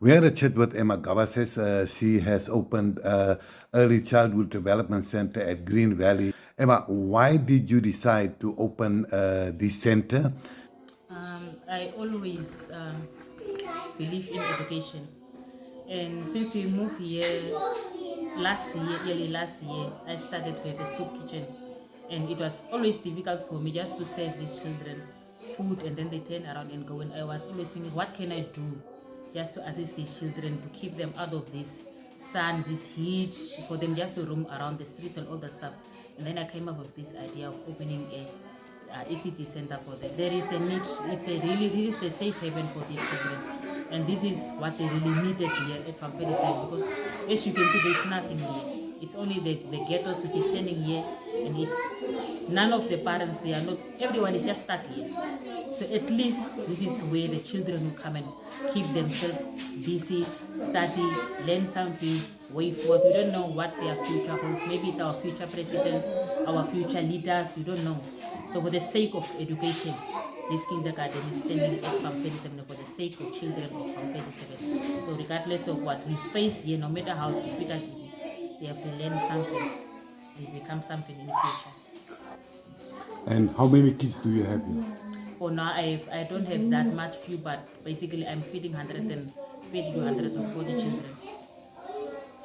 We had a chat with Emma Gaweses. She has opened Early Childhood Development Center at Green Valley. Emma, why did you decide to open this center? I always believe in education, and since we moved here early last year, I started to have a soup kitchen, and it was always difficult for me just to serve these children food, and then they turn around and go. And I was always thinking, what can I do just to assist these children to keep them out of this sun, this heat, for them just to roam around the streets and all that stuff. And then I came up with this idea of opening a ECT center for them. There is a need. This is the safe haven for these children, and this is what they really needed here at Farm 37, because as you can see, there's nothing here. It's only the ghettos which is standing here, and it's none of the parents. They are not. Everyone is just stuck here. So at least this is where the children will come and keep themselves busy, study, learn something, way forward. We don't know what their future holds. Maybe it's our future presidents, our future leaders. We don't know. So for the sake of education, this kindergarten is standing at Farm 37 for the sake of children of Farm 37. So regardless of what we face here, no matter how difficult it is, they have to learn something and become something in the future. And how many kids do you have here? For now, I don't have that much few, but basically I'm feeding 150 to 140 children.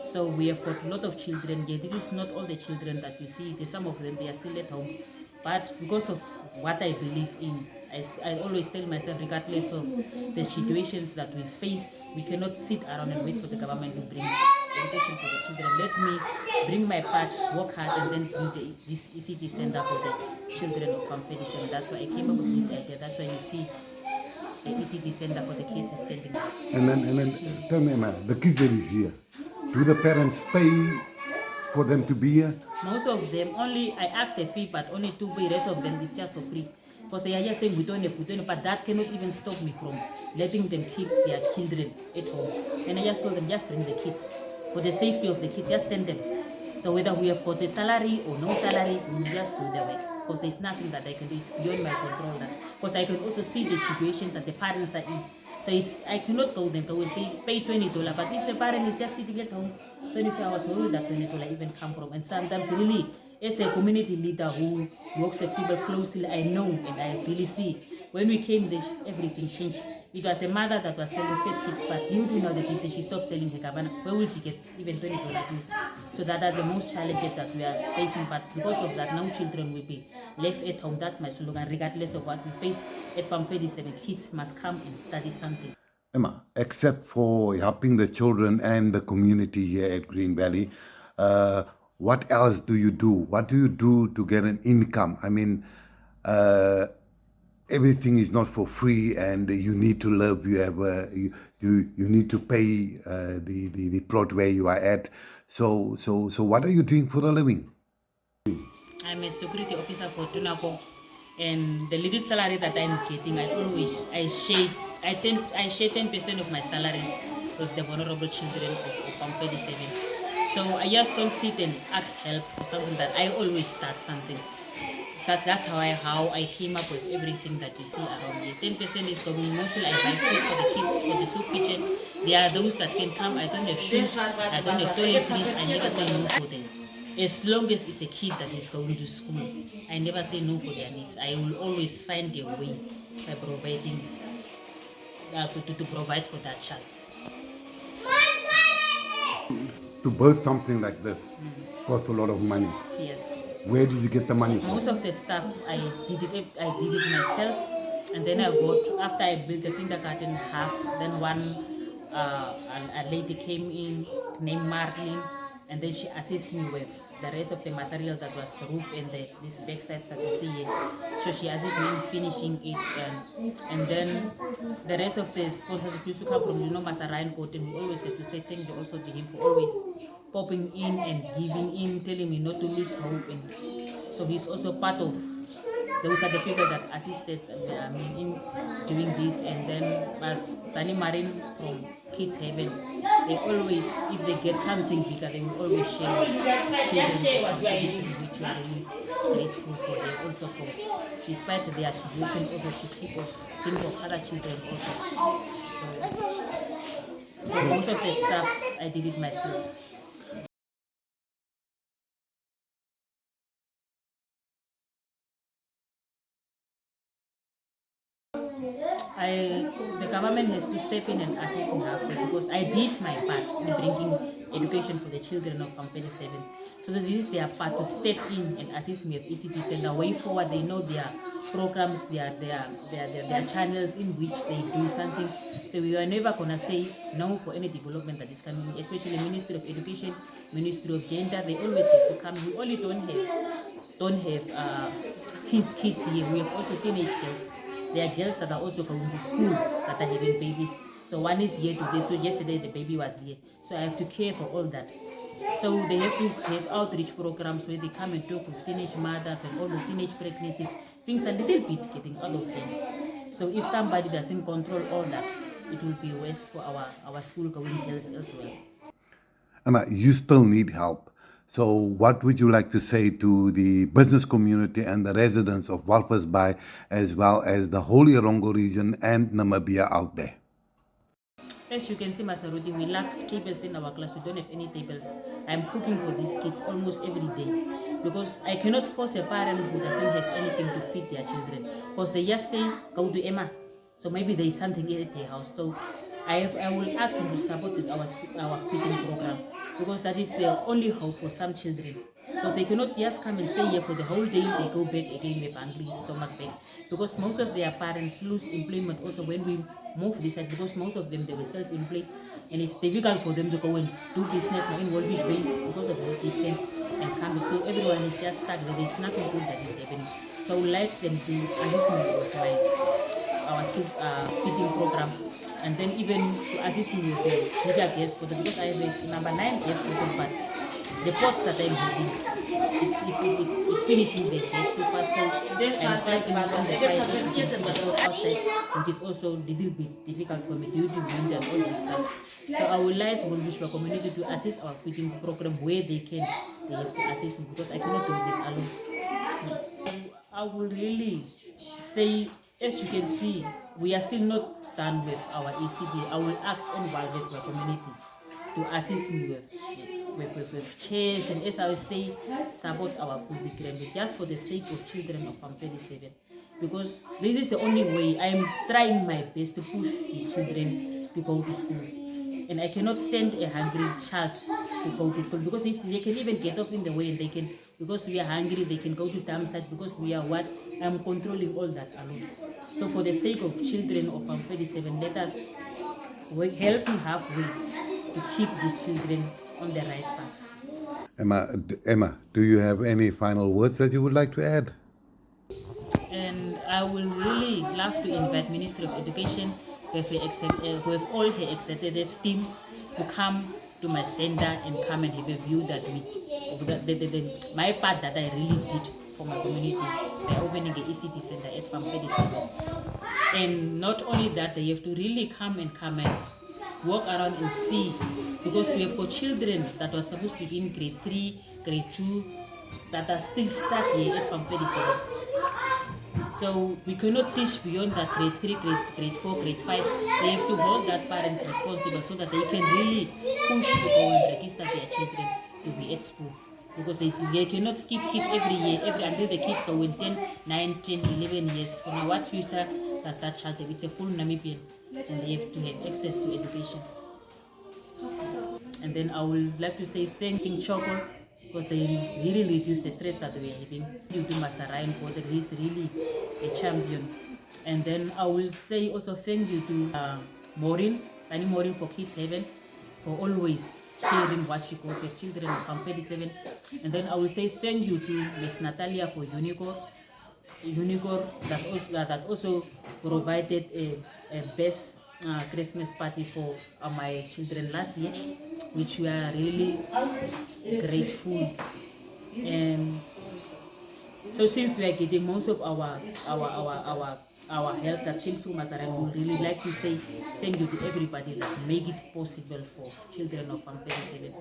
So we have got a lot of children here. This is not all the children that you see. There's some of them, they are still at home. But because of what I believe in, I always tell myself, regardless of the situations that we face, we cannot sit around and wait for the government to bring education for the children. Let me bring my part, work hard, and then build this ECT center for the children of Farm 37. That's why I came up with this idea. That's why you see the ECT center for the kids is standing there. And then tell me, Emma, the kids that is here, do the parents pay for them to be here? Most of them, only I asked the fee, but only to pay. The rest of them it's just for free. Because they are just saying we don't have, but that cannot even stop me from letting them keep their children at home. And I just told them, just bring the kids. For the safety of the kids, just send them. So whether we have got a salary or no salary, we will just do the work. Because there's nothing that I can do. It's beyond my control. Because I can also see the situation that the parents are in. So I cannot go them and say pay $20. But if the parent is just sitting at home, 24 hours, where will that $20 even come from? And sometimes really, as a community leader who works with people closely, I know and I really see. When we came there, everything changed. It was a mother that was selling fed kids, but due to now the business, she stopped selling her cabana. Where will she get even $20? So that are the most challenges that we are facing. But because of that, no children will be left at home. That's my slogan. Regardless of what we face at Farm 37, kids must come and study something. Emma, except for helping the children and the community here at Green Valley, what else do you do? What do you do to get an income? I mean, everything is not for free, and you need to live. You need to pay the plot where you are at. So what are you doing for a living? I'm a security officer for Tunako, and the little salary that I'm getting, I share 10% of my salary with the vulnerable children of Farm 37. So I just don't sit and ask help for something that I always start something. So that's how I came up with everything that you see around here. 10% is going mostly I buy food for the kids for the soup kitchen. There are those that can come. I don't have shoes, I don't have toiletries. I never say no for them. As long as it's a kid that is going to school, I never say no for their needs. I will always find a way by providing to provide for that child. To build something like this costs a lot of money. Yes. Where did you get the money from? Most of the stuff I did it myself, and then after I built the kindergarten half. Then a lady came in named Marlene, and then she assisted me with the rest of the material that was roof and these backsides that you see here. So she assisted me in finishing it, and then the rest of the sponsors used to come from Masa Ryan Cotton, who always had to say thank you also to him for always popping in and giving in, telling me not to lose hope. And so he's also part of, those are the people that assisted in doing this. And then as Danny Marin from Kids Haven, they always, if they get something bigger, they will always share with children, which we are really grateful for them also for, despite their situation, also to think of other children also. So Most of the stuff I did it myself. The government has to step in and assist in halfway because I did my part in bringing education for the children of Farm 37. So this is their part to step in and assist me with ECT Center. Way forward, they know their programs, their channels in which they do something. So we are never gonna say no for any development that is coming, especially Ministry of Education, Ministry of Gender. They always have to come. We only don't have kids here. We have also teenage girls. There are girls that are also going to school that are having babies. So one is here today. So yesterday the baby was here. So I have to care for all that. So they have to have outreach programs where they come and talk with teenage mothers and all the teenage pregnancies. Things a little bit getting out of hand. So if somebody doesn't control all that, it will be worse for our school-going girls as well. Emma, you still need help. So what would you like to say to the business community and the residents of Walvis Bay, as well as the whole Erongo region and Namibia out there? As you can see, Masarudi, we lack tables in our class. We don't have any tables. I'm cooking for these kids almost every day because I cannot force a parent who doesn't have anything to feed their children because they just say, go to Emma. So maybe there is something at their house. So I will ask them to support with our feeding program because that is the only hope for some children. Because they cannot just come and stay here for the whole day. They go back again with hungry stomach back. Because most of their parents lose employment also when we move this side. Because most of them, they were self-employed. And it's difficult for them to go and do business now in Walvis Bay because of this distance and coming. So everyone is just stuck there. There's nothing good that is happening. So I would like them to assist me with our feeding program. And then even to assist me with the bigger gas bottle because I have a number 9 gas bottle, but the pots that I'm having, it's finishing the gas too fast. So I'm starting on the fire outside, which is also a little bit difficult for me due to wind and all this stuff. So I would like to wish my community to assist our feeding program where they can. They have to assist me because I cannot do this alone. I will really say, as you can see, we are still not done with our ECD. I will ask on Walvis, my community, to assist me with chairs and, as I will say, support our food program just for the sake of children of Farm 37. Because this is the only way. I am trying my best to push these children to go to school. And I cannot send a hungry child to go to school because they can even get off in the way and they can, because we are hungry, they can go to dump site because we are what? I'm controlling all that alone. So for the sake of children of Farm 37, let us help me halfway to keep these children on the right path. Emma, do you have any final words that you would like to add? And I will really love to invite Ministry of Education with all her executive team to come to my center and come and have a view that my part that I really did for my community by opening the ECT center at Farm 37. And not only that, they have to really come and walk around and see, because we have got children that were supposed to be in grade 3, grade 2 that are still stuck here at Farm 37. So we cannot teach beyond that grade 3, grade 4, grade 5. They have to hold that parents responsible so that they can really push to go and register their children to be at school. Because they cannot skip kids every year, until the kids go in 10, 9, 10, 11 years. So now what future does that child have? It's a full Namibian and they have to have access to education. And then I would like to say thank you, Choco, because they really reduced the stress that we are having. Due to Master Ryan Porter, he's really a champion. And then I will say also thank you to Maureen for Kids Heaven, for always sharing what she calls the children of Farm 37. And then I will say thank you to Miss Natalia for Unicorn that also provided a best Christmas party for my children last year, which we are really grateful. And so since we are getting most of our help that came through Master, I would really like to say thank you to everybody that make it possible for children of Farm 37.